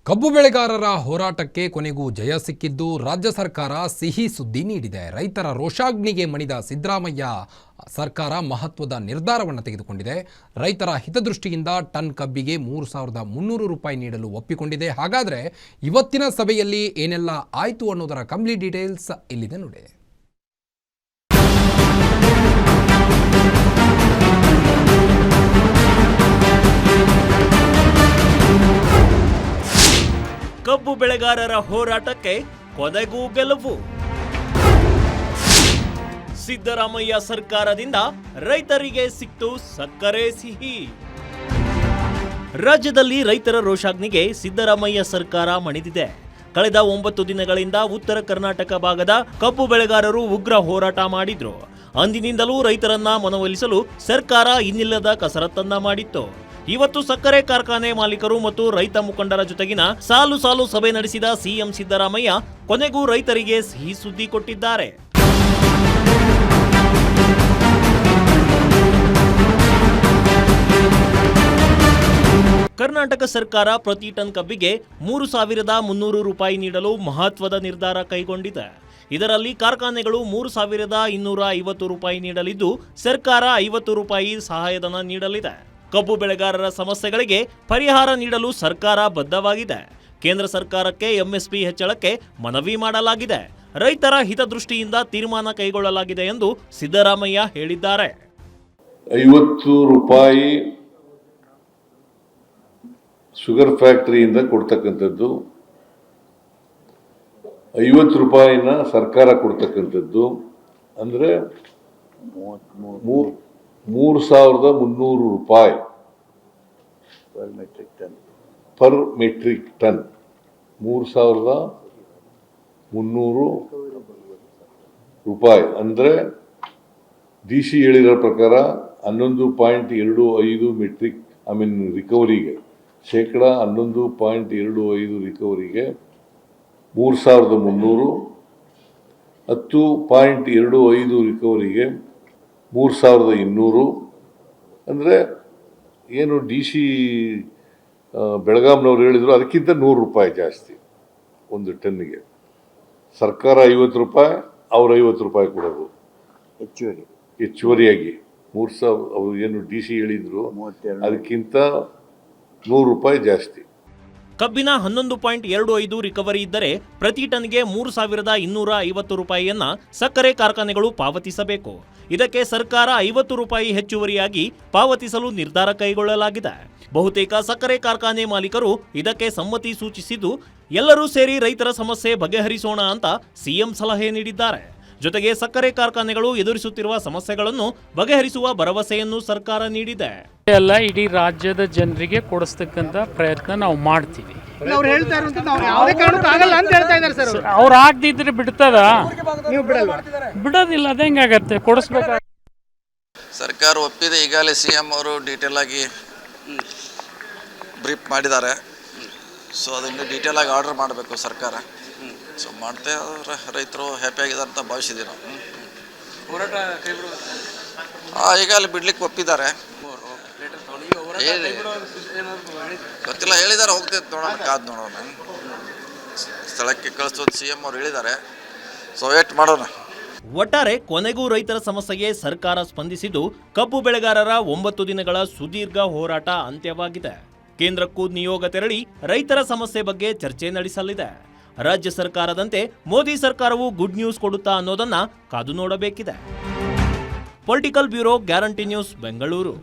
ಕಬ್ಬು ಬೆಳೆಗಾರರ ಹೋರಾಟಕ್ಕೆ ಕೊನೆಗೂ ಜಯ ಸಿಕ್ಕಿದ್ದು ರಾಜ್ಯ ಸರ್ಕಾರ ಸಿಹಿ ಸುದ್ದಿ ನೀಡಿದೆ. ರೈತರ ರೋಷಾಗ್ನಿಗೆ ಮಣಿದ ಸಿದ್ದರಾಮಯ್ಯ ಸರ್ಕಾರ ಮಹತ್ವದ ನಿರ್ಧಾರವನ್ನು ತೆಗೆದುಕೊಂಡಿದೆ. ರೈತರ ಹಿತದೃಷ್ಟಿಯಿಂದ ಟನ್ ಕಬ್ಬಿಗೆ 3,300 ರೂಪಾಯಿ ನೀಡಲು ಒಪ್ಪಿಕೊಂಡಿದೆ. ಹಾಗಾದರೆ ಇವತ್ತಿನ ಸಭೆಯಲ್ಲಿ ಏನೆಲ್ಲ ಆಯಿತು ಅನ್ನೋದರ ಕಂಪ್ಲೀಟ್ ಡೀಟೇಲ್ಸ್ ಇಲ್ಲಿದೆ ನೋಡಿ. ಕಬ್ಬು ಬೆಳೆಗಾರರ ಹೋರಾಟಕ್ಕೆ ಕೊನೆಗೂ ಗೆಲುವು. ಸಿದ್ದರಾಮಯ್ಯ ಸರ್ಕಾರದಿಂದ ರೈತರಿಗೆ ಸಿಕ್ತು ಸಕ್ಕರೆ ಸಿಹಿ. ರಾಜ್ಯದಲ್ಲಿ ರೈತರ ರೋಷಾಗ್ನಿಗೆ ಸಿದ್ದರಾಮಯ್ಯ ಸರ್ಕಾರ ಮಣಿದಿದೆ. ಕಳೆದ 9 ದಿನಗಳಿಂದ ಉತ್ತರ ಕರ್ನಾಟಕ ಭಾಗದ ಕಬ್ಬು ಬೆಳೆಗಾರರು ಉಗ್ರ ಹೋರಾಟ ಮಾಡಿದ್ರು. ಅಂದಿನಿಂದಲೂ ರೈತರನ್ನ ಮನವೊಲಿಸಲು ಸರ್ಕಾರ ಇನ್ನಿಲ್ಲದ ಕಸರತ್ತನ್ನ ಮಾಡಿತ್ತು. ಇವತ್ತು ಸಕ್ಕರೆ ಕಾರ್ಖಾನೆ ಮಾಲೀಕರು ಮತ್ತು ರೈತ ಮುಖಂಡರ ಜೊತೆಗಿನ ಸಾಲು ಸಭೆ ನಡೆಸಿದ ಸಿಎಂ ಸಿದ್ದರಾಮಯ್ಯ ಕೊನೆಗೂ ರೈತರಿಗೆ ಸಿಹಿ ಸುದ್ದಿ ಕೊಟ್ಟಿದ್ದಾರೆ. ಕರ್ನಾಟಕ ಸರ್ಕಾರ ಪ್ರತಿ ಟನ್ ಕಬ್ಬಿಗೆ 3,300 ರೂಪಾಯಿ ನೀಡಲು ಮಹತ್ವದ ನಿರ್ಧಾರ ಕೈಗೊಂಡಿದೆ. ಇದರಲ್ಲಿ ಕಾರ್ಖಾನೆಗಳು 3,250 ರೂಪಾಯಿ ನೀಡಲಿದ್ದು, ಸರ್ಕಾರ 50 ರೂಪಾಯಿ ಸಹಾಯಧನ ನೀಡಲಿದೆ. ಕಬ್ಬು ಬೆಳೆಗಾರರ ಸಮಸ್ಯೆಗಳಿಗೆ ಪರಿಹಾರ ನೀಡಲು ಸರ್ಕಾರ ಬದ್ಧವಾಗಿದೆ. ಕೇಂದ್ರ ಸರ್ಕಾರಕ್ಕೆ ಎಂಎಸ್ಪಿ ಹೆಚ್ಚಳಕ್ಕೆ ಮನವಿ ಮಾಡಲಾಗಿದೆ. ರೈತರ ಹಿತದೃಷ್ಟಿಯಿಂದ ತೀರ್ಮಾನ ಕೈಗೊಳ್ಳಲಾಗಿದೆ ಎಂದು ಸಿದ್ದರಾಮಯ್ಯ ಹೇಳಿದ್ದಾರೆ. 50 ರೂಪಾಯಿ ಶುಗರ್ ಫ್ಯಾಕ್ಟರಿಯಿಂದ ಕೊಡ್ತಕ್ಕಂಥದ್ದು, 50 ರೂಪಾಯಿನ ಸರ್ಕಾರ ಕೊಡ್ತಕ್ಕಂಥದ್ದು, ಅಂದರೆ 3,300 ರೂಪಾಯಿ ಪರ್ ಮೆಟ್ರಿಕ್ ಟನ್. 3,300 ರೂಪಾಯಿ ಅಂದರೆ DC ಹೇಳಿರೋ ಪ್ರಕಾರ 11.25 ಮೆಟ್ರಿಕ್ ರಿಕವರಿಗೆ, 11.25% ರಿಕವರಿಗೆ 3,300, 10.25 ರಿಕವರಿಗೆ 3,200. ಅಂದರೆ ಏನು DC ಬೆಳಗಾಂನವ್ರು ಹೇಳಿದ್ರು ಅದಕ್ಕಿಂತ 100 ರೂಪಾಯಿ ಜಾಸ್ತಿ ಒಂದು ಟನ್ನಿಗೆ. ಸರ್ಕಾರ 50 ರೂಪಾಯಿ, ಅವ್ರು 50 ರೂಪಾಯಿ ಕೊಡೋದು ಹೆಚ್ಚುವರಿಯಾಗಿ. 3,000 ಅವರು ಏನು DC ಹೇಳಿದ್ರು ಅದಕ್ಕಿಂತ 100 ರೂಪಾಯಿ ಜಾಸ್ತಿ. ಕಬ್ಬಿನ 11.25 ರಿಕವರಿ ಇದ್ದರೆ ಪ್ರತಿ ಟನ್ಗೆ 3,250 ರೂಪಾಯಿಯನ್ನ ಸಕ್ಕರೆ ಕಾರ್ಖಾನೆಗಳು ಪಾವತಿಸಬೇಕು. ಇದಕ್ಕೆ ಸರ್ಕಾರ 50 ರೂಪಾಯಿ ಹೆಚ್ಚುವರಿಯಾಗಿ ಪಾವತಿಸಲು ನಿರ್ಧಾರ ಕೈಗೊಳ್ಳಲಾಗಿದೆ. ಬಹುತೇಕ ಸಕ್ಕರೆ ಕಾರ್ಖಾನೆ ಮಾಲೀಕರು ಇದಕ್ಕೆ ಸಮ್ಮತಿ ಸೂಚಿಸಿದ್ದು, ಎಲ್ಲರೂ ಸೇರಿ ರೈತರ ಸಮಸ್ಯೆ ಬಗೆಹರಿಸೋಣ ಅಂತ ಸಿಎಂ ಸಲಹೆ ನೀಡಿದ್ದಾರೆ. ಜೊತೆಗೆ ಸಕ್ಕರೆ ಕಾರ್ಖಾನೆಗಳು ಎದುರಿಸುತ್ತಿರುವ ಸಮಸ್ಯೆಗಳನ್ನು ಬಗೆಹರಿಸುವ ಭರವಸೆಯನ್ನು ಸರ್ಕಾರ ನೀಡಿದೆ. ಎಲ್ಲ ಇಡೀ ರಾಜ್ಯದ ಜನರಿಗೆ ಕೊಡಿಸ್ತಕ್ಕಂಥ ಪ್ರಯತ್ನ ನಾವು ಮಾಡ್ತೀವಿ. ಅವ್ರು ಆಗದಿದ್ರೆ ಬಿಡ್ತದ, ಬಿಡೋದಿಲ್ಲ. ಅದ ಹೆಂಗಾಗತ್ತೆ, ಕೊಡಿಸ್ಬೇಕು. ಸರ್ಕಾರ ಒಪ್ಪಿದೆ. ಈಗಾಗಲೇ CM ಅವರು ಡೀಟೇಲ್ ಆಗಿ ಬ್ರೀಫ್ ಮಾಡಿದ್ದಾರೆ. ಸೊ ಅದನ್ನು ಡೀಟೇಲ್ ಆಗಿ ಆರ್ಡರ್ ಮಾಡಬೇಕು ಸರ್ಕಾರ. ಸೊ ಮಾಡ್ತೇ ರೈತರು ಹ್ಯಾಪಿ ಆಗಿದ್ದಾರೆ ಅಂತ ಭಾವಿಸಿದ್ದೀವಿ ನಾವು. ಹೋರಾಟ ಈಗಾಗಲೇ ಬಿಡ್ಲಿಕ್ಕೆ ಒಪ್ಪಿದ್ದಾರೆ. ಗೊತ್ತಿಲ್ಲ, ಹೇಳಿದ್ದಾರೆ. ಹೋಗ್ತೈತೆ, ನೋಡೋಣ, ಕಾದು ನೋಡೋಣ. ಸ್ಥಳಕ್ಕೆ ಕಳಿಸೋದು CM ಅವ್ರು ಹೇಳಿದ್ದಾರೆ. ಸೊ ವೇಟ್ ಮಾಡೋಣ. ಒಟ್ಟಾರೆ ಕೊನೆಗೂ ರೈತರ ಸಮಸ್ಯೆಗೆ ಸರ್ಕಾರ ಸ್ಪಂದಿಸಿದ್ದು, ಕಬ್ಬು ಬೆಳೆಗಾರರ 9 ದಿನಗಳ ಸುದೀರ್ಘ ಹೋರಾಟ ಅಂತ್ಯವಾಗಿದೆ. ಕೇಂದ್ರಕ್ಕೂ ನಿಯೋಗ ತೆರಳಿ ರೈತರ ಸಮಸ್ಯೆ ಬಗ್ಗೆ ಚರ್ಚೆ ನಡೆಸಲಿದೆ. ರಾಜ್ಯ ಸರ್ಕಾರದಂತೆ ಮೋದಿ ಸರ್ಕಾರವು ಗುಡ್ ನ್ಯೂಸ್ ಕೊಡುತ್ತಾ ಅನ್ನೋದನ್ನ ಕಾದು ನೋಡಬೇಕಿದೆ. Political bureau, guarantee news, Bengaluru.